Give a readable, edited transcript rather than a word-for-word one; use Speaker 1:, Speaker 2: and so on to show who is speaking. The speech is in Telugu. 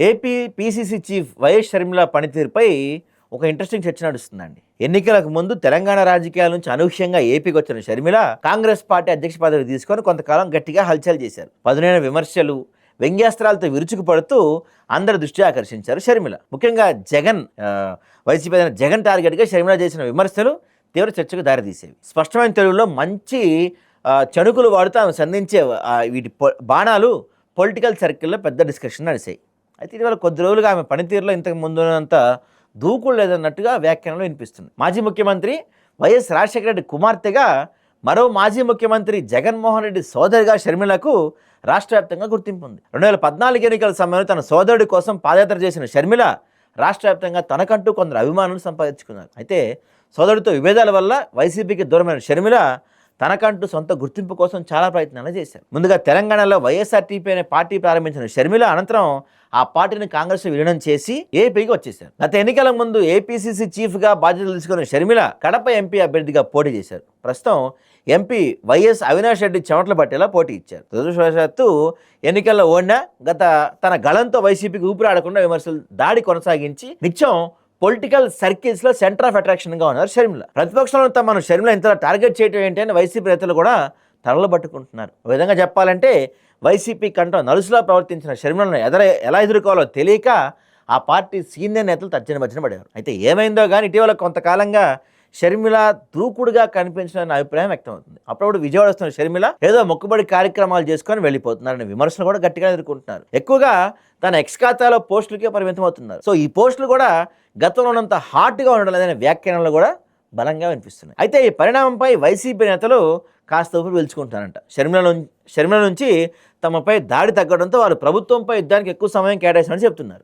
Speaker 1: AP PCC chief YS Sharmila పనితీరుపై ఒక ఇంట్రెస్టింగ్ చర్చ నడుస్తుందండి. ఎన్నికలకు ముందు తెలంగాణ రాజకీయాల నుంచి అనూహ్యంగా ఏపీకి వచ్చిన షర్మిల కాంగ్రెస్ పార్టీ అధ్యక్ష పదవి తీసుకొని కొంతకాలం గట్టిగా హల్చల్ చేశారు. పదునైన విమర్శలు, వ్యంగ్యాస్త్రాలతో విరుచుకుపడుతూ అందరి దృష్టి ఆకర్షించారు షర్మిల. ముఖ్యంగా వైసీపీ అధినేత జగన్ టార్గెట్గా షర్మిల చేసిన విమర్శలు తీవ్ర చర్చకు దారితీసేవి. స్పష్టమైన తెలుగులో మంచి చణుకులు వాడుతూ ఆమె సంధించే వీటి బాణాలు పొలిటికల్ సర్కిల్లో పెద్ద డిస్కషన్ నడిచాయి. అయితే ఇటీవల కొద్ది రోజులుగా ఆమె పనితీరులో ఇంతకు ముందున్నంత దూకుడు లేదన్నట్టుగా వ్యాఖ్యానంలో వినిపిస్తుంది. మాజీ ముఖ్యమంత్రి వైఎస్ రాజశేఖర రెడ్డి కుమార్తెగా మరో మాజీ ముఖ్యమంత్రి జగన్మోహన్ రెడ్డి సోదరిగా షర్మిలకు రాష్ట్ర వ్యాప్తంగా గుర్తింపు ఉంది. 2014 ఎన్నికల సమయంలో తన సోదరుడి కోసం పాదయాత్ర చేసిన షర్మిల రాష్ట్ర వ్యాప్తంగా తనకంటూ కొందరు అభిమానులు సంపాదించుకున్నారు. అయితే సోదరుడితో విభేదాల వల్ల వైసీపీకి దూరమైన షర్మిల తనకంటూ సొంత గుర్తింపు కోసం చాలా ప్రయత్నాలు చేశారు. ముందుగా తెలంగాణలో వైఎస్ఆర్టీపీ అనే పార్టీ ప్రారంభించిన షర్మిల అనంతరం ఆ పార్టీని కాంగ్రెస్ విలీనం చేసి ఏపీకి వచ్చేశారు. గత ఎన్నికల ముందు ఏపీసీసీ చీఫ్గా బాధ్యతలు తీసుకున్న షర్మిల కడప ఎంపీ అభ్యర్థిగా పోటీ చేశారు. ప్రస్తుతం ఎంపీ వైఎస్ అవినాష్ రెడ్డి చెమటలు పట్టేలా పోటీ ఇచ్చారు. దురదృష్టవశాత్తు ఎన్నికల్లో ఓడినా తన గళంతో వైసీపీకి ఊపిరాడకుండా విమర్శలు దాడి కొనసాగించి నిత్యం పొలిటికల్ సర్కిల్స్లో సెంటర్ ఆఫ్ అట్రాక్షన్గా ఉన్నారు షర్మిల. ప్రతిపక్షంలో తమను షర్మిల ఇంతలా టార్గెట్ చేయడం ఏంటి అని వైసీపీ నేతలు కూడా తలలు పట్టుకుంటున్నారు. ఒక విధంగా చెప్పాలంటే వైసీపీ కంటే నలుసులా ప్రవర్తించిన షర్మిలను ఎలా ఎదుర్కోవాలో తెలియక ఆ పార్టీ సీనియర్ నేతలు తర్జన భర్జన పడేవారు. అయితే ఏమైందో కానీ ఇటీవల కొంతకాలంగా షర్మిల దూకుడుగా కనిపించిన అభిప్రాయం వ్యక్తమవుతుంది. అప్పుడప్పుడు విజయవాడ వస్తున్న షర్మిల ఏదో మొక్కుబడి కార్యక్రమాలు చేసుకొని వెళ్ళిపోతున్నారనే విమర్శలు కూడా గట్టిగా ఎదుర్కొంటున్నారు. ఎక్కువగా తన ఎక్స్ ఖాతాలో పోస్టులకే పరిమితం అవుతున్నారు. సో ఈ పోస్టులు కూడా గతంలో ఉన్నంత హాట్గా ఉండడం లేదనే వ్యాఖ్యానాలు కూడా బలంగా వినిపిస్తున్నాయి. అయితే ఈ పరిణామంపై వైసీపీ నేతలు కాస్త ఊపిరి పీల్చుకుంటున్నారంట. షర్మిల నుంచి తమపై దాడి తగ్గడంతో వారు ప్రభుత్వంపై యుద్ధానికి ఎక్కువ సమయం కేటాయిస్తారని చెప్తున్నారు.